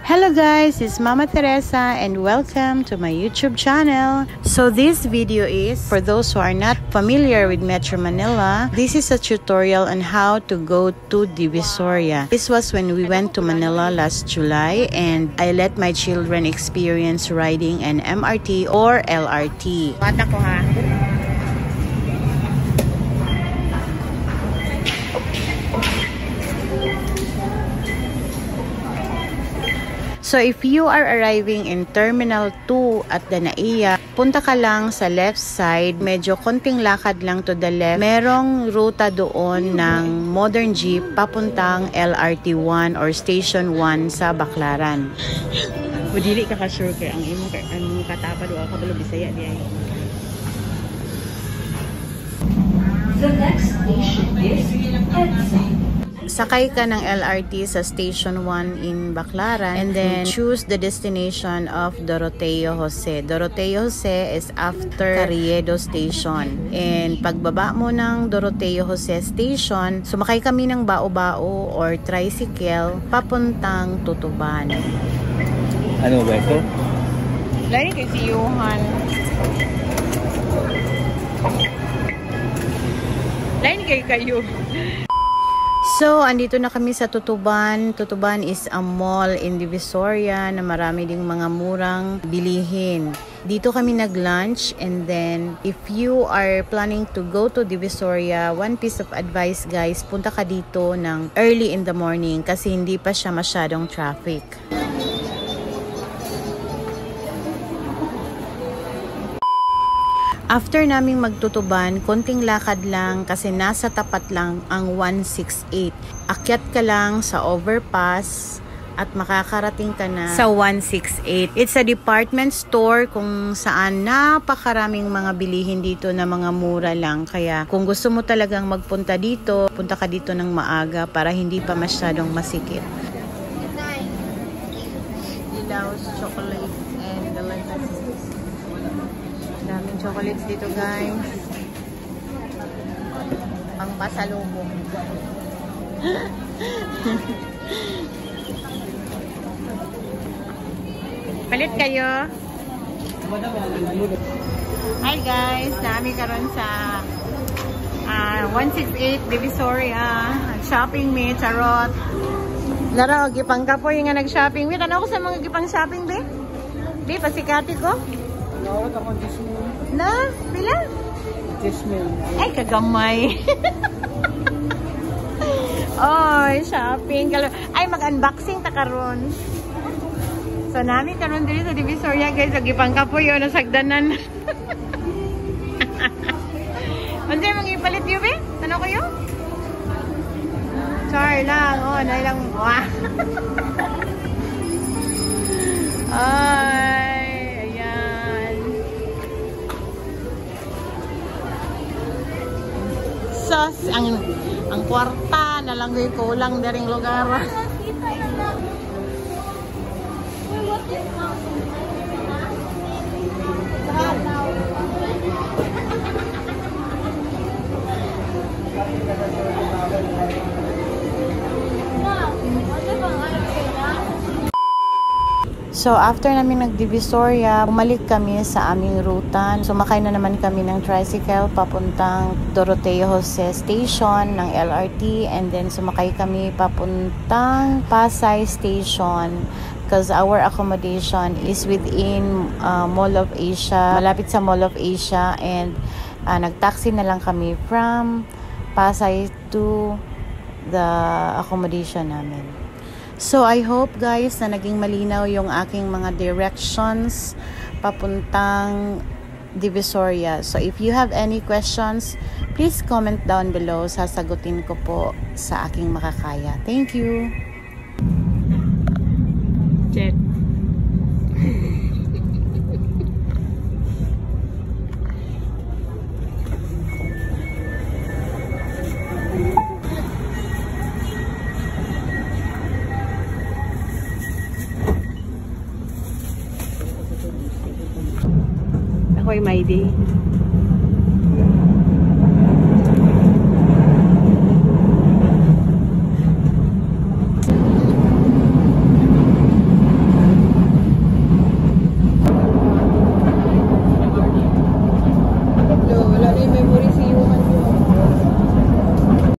Hello guys, it's Mama Teresa and welcome to my YouTube channel. So this video is for those who are not familiar with Metro Manila. This is a tutorial on how to go to Divisoria. This was when we went to Manila last July and I let my children experience riding an MRT or LRT. Bata ko ha. So if you are arriving in Terminal 2 at Danaiya, punta ka lang sa left side, medyo konting lakad lang to the left. Merong ruta doon ng modern jeep papuntang LRT1 or Station 1 sa Baclaran. Dili ka ka-sure kay ang imong katapad o kabalo Bisaya di ay. The next station is EDSA. Sakay ka ng LRT sa Station 1 in Baclaran and then choose the destination of Doroteo Jose. Doroteo Jose is after Carriedo Station. And pagbaba mo ng Doroteo Jose Station, sumakay kami ng bao-bao or tricycle papuntang Tutuban. Ano ba ito? Lain kay si Johan. Lain kay kayo. So, andito na kami sa Tutuban. Tutuban is a mall in Divisoria na marami ding mga murang bilihin. Dito kami nag-lunch and then if you are planning to go to Divisoria, one piece of advice guys, punta ka dito ng early in the morning kasi hindi pa siya masyadong traffic. After naming magtutuban, konting lakad lang kasi nasa tapat lang ang 168. Akyat ka lang sa overpass at makakarating ka na sa 168. It's a department store kung saan napakaraming mga bilihin dito na mga mura lang. Kaya kung gusto mo talagang magpunta dito, punta ka dito ng maaga para hindi pa masyadong masikip. Dilaws, chocolate, and the lemon. Daming chocolates dito guys. Pang pasalubong. Palit kayo. Hi guys, nami karon sa 168 Divisoria. Shopping me, charot. Lara, gipang ka po yung nga nag-shopping. Wait, ano ako sa mga gipang shopping, be? Be, pasikati ko. Na? Pila? Ay, kagamay. Oy, shopping. Ay, mag-unboxing ta karon. So, nami karon dito sa Divisoria, guys. Agipang ka po yun, nasagdanan. Ano yung ipalit yun, be? Tanong ko yun? Char lang. Oh, nailang. Wah. Ay. Sos, ang kwarta na lang yung kulang daring lugar. So, after namin nag-Divisoria, bumalik kami sa aming ruta. Sumakay na naman kami ng tricycle papuntang Doroteo Jose Station ng LRT and then sumakay kami papuntang Pasay Station because our accommodation is within Mall of Asia, malapit sa Mall of Asia and nag-taxi na lang kami from Pasay to the accommodation namin. So, I hope guys na naging malinaw yung aking mga directions papuntang Divisoria. So, if you have any questions, please comment down below. Sasagutin ko po sa aking makakaya. Thank you! Jet. Ako'y may day. Wala na yung memory si Yuhan yun.